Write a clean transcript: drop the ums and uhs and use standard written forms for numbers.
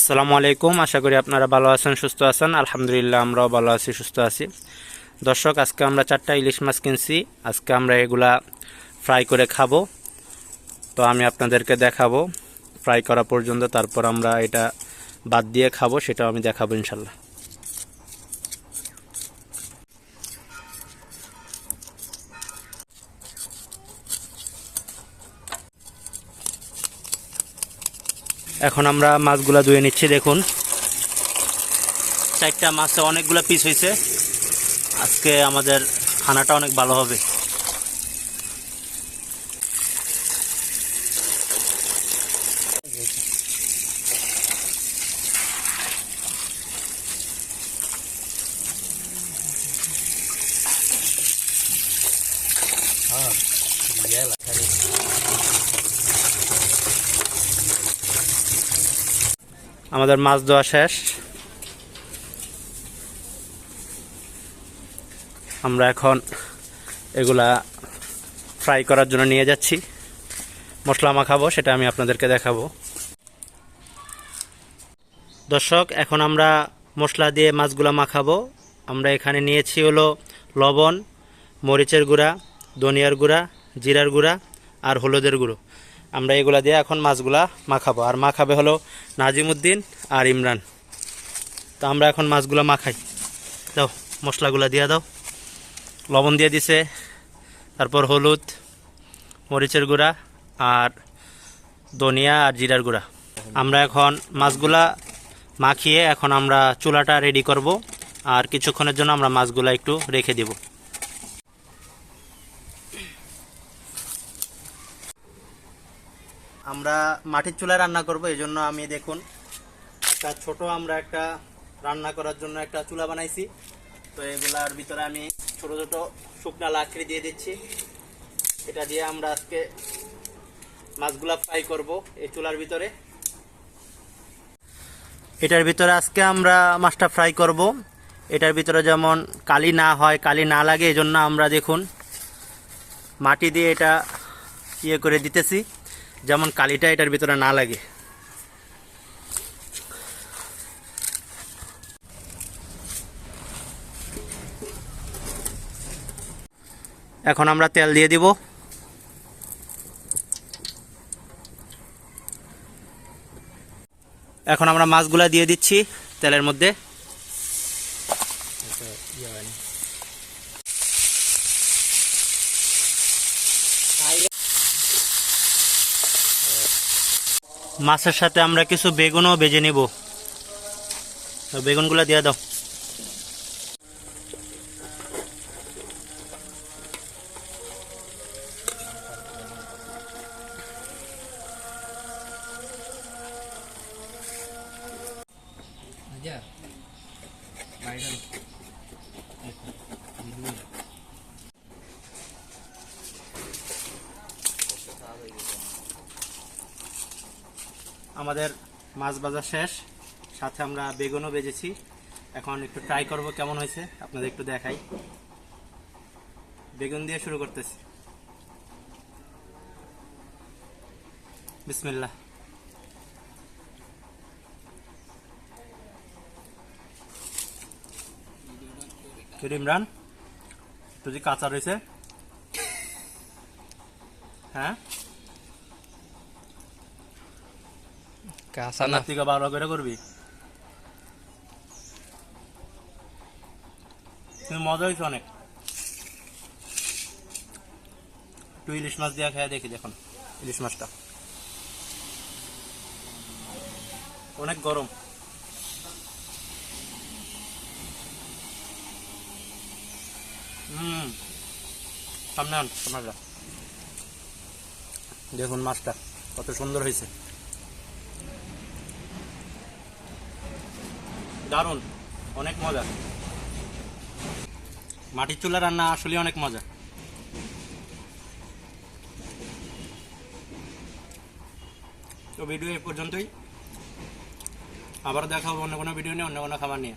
আসসালামু আলাইকুম। আশা করি আপনারা ভালো আছেন, সুস্থ আছেন। আলহামদুলিল্লাহ আমরাও ভালো আছি, সুস্থ আছি। দর্শক, আজকে আমরা 4টা ইলিশ মাছ কিনছি। আজকে আমরা এগুলা ফ্রাই করে খাবো। তো আমি আপনাদেরকে দেখাবো ফ্রাই করা পর্যন্ত, তারপর আমরা এটা বাদ দিয়ে খাবো, সেটাও আমি দেখাবো ইনশাল্লাহ। এখন আমরা মাছগুলা ধুয়ে নিচ্ছি। দেখুন, 4টা মাছে অনেকগুলো পিস হয়েছে। আজকে আমাদের খানাটা অনেক ভালো হবে। আমাদের মাছ ধোয়া শেষ। আমরা এখন এগুলা ফ্রাই করার জন্য নিয়ে যাচ্ছি। মশলা মাখাবো, সেটা আমি আপনাদেরকে দেখাবো। দর্শক, এখন আমরা মশলা দিয়ে মাছগুলা মাখাবো। আমরা এখানে নিয়েছি হলো লবণ, মরিচের গুঁড়া, ধনিয়ার গুঁড়া, জিরার গুঁড়া আর হলুদের গুঁড়ো। আমরা এগুলা দিয়ে এখন মাছগুলা মাখাবো। আর মাখাবে হলো নাজিমুদ্দিন আর ইমরান। তো আমরা এখন মাছগুলা মাখাই। দাও, মশলাগুলা দিয়ে দাও। লবণ দিয়ে দিছে, তারপর হলুদ, মরিচের গুঁড়া আর ধনিয়া আর জিরার গুঁড়া। আমরা এখন মাছগুলা মাখিয়ে এখন আমরা চুলাটা রেডি করব। আর কিছুক্ষণের জন্য আমরা মাছগুলা একটু রেখে দিব। আমরা মাটির চুলায় রান্না করব, এই জন্য আমি দেখুন একটা ছোট আমরা একটা রান্না করার জন্য একটা চুলা বানাইছি। তো এগুলার ভিতরে আমি ছোট ছোট শুকনা লাকড়ি দিয়ে দিচ্ছি। এটা দিয়ে আমরা আজকে মাছগুলা ফ্রাই করব এই চুলার ভিতরে। এটার ভিতরে আজকে আমরা মাছটা ফ্রাই করব। এটার ভিতরে যেমন কালি না হয়, কালি না লাগে, এই জন্য আমরা দেখুন মাটি দিয়ে এটা ইয়ে করে দিতেছি, যেমন কালিটা এটার ভিতরে না লাগে। এখন আমরা তেল দিয়ে দিব। এখন আমরা মাছগুলা দিয়ে দিচ্ছি তেলের মধ্যে। মাছের সাথে আমরা কিছু বেগুনও ভেজে নেব। বেগুনগুলা দিয়ে দাও। আমাদের মাছ ভাজা শেষ, সাথে আমরা বেগুনও ভেজেছি। এখন একটু ট্রাই করব কেমন হয়েছে, আপনাদের একটু দেখাই। বেগুন দিয়ে শুরু করতেছি। বিসমিল্লাহ। ইমরান, যদি কাঁচা রয়েছে, হ্যাঁ কাঁচা না থেকে ভালো করে করবি। কিন্তু মজা হয়েছে অনেক। একটু ইলিশ মাছ দিয়ে খেয়ে দেখি। দেখুন ইলিশ মাছটা অনেক গরম। সামনে আন, সামনে যা। দেখুন মাছটা কত সুন্দর হয়েছে, দারুণ, অনেক মজা। মাটির চুলা রান্না আসলে অনেক মজা। তো ভিডিও এই পর্যন্তই। আবার দেখা হবে অন্য কোনো ভিডিও নিয়ে, অন্য কোনো খাবার নিয়ে।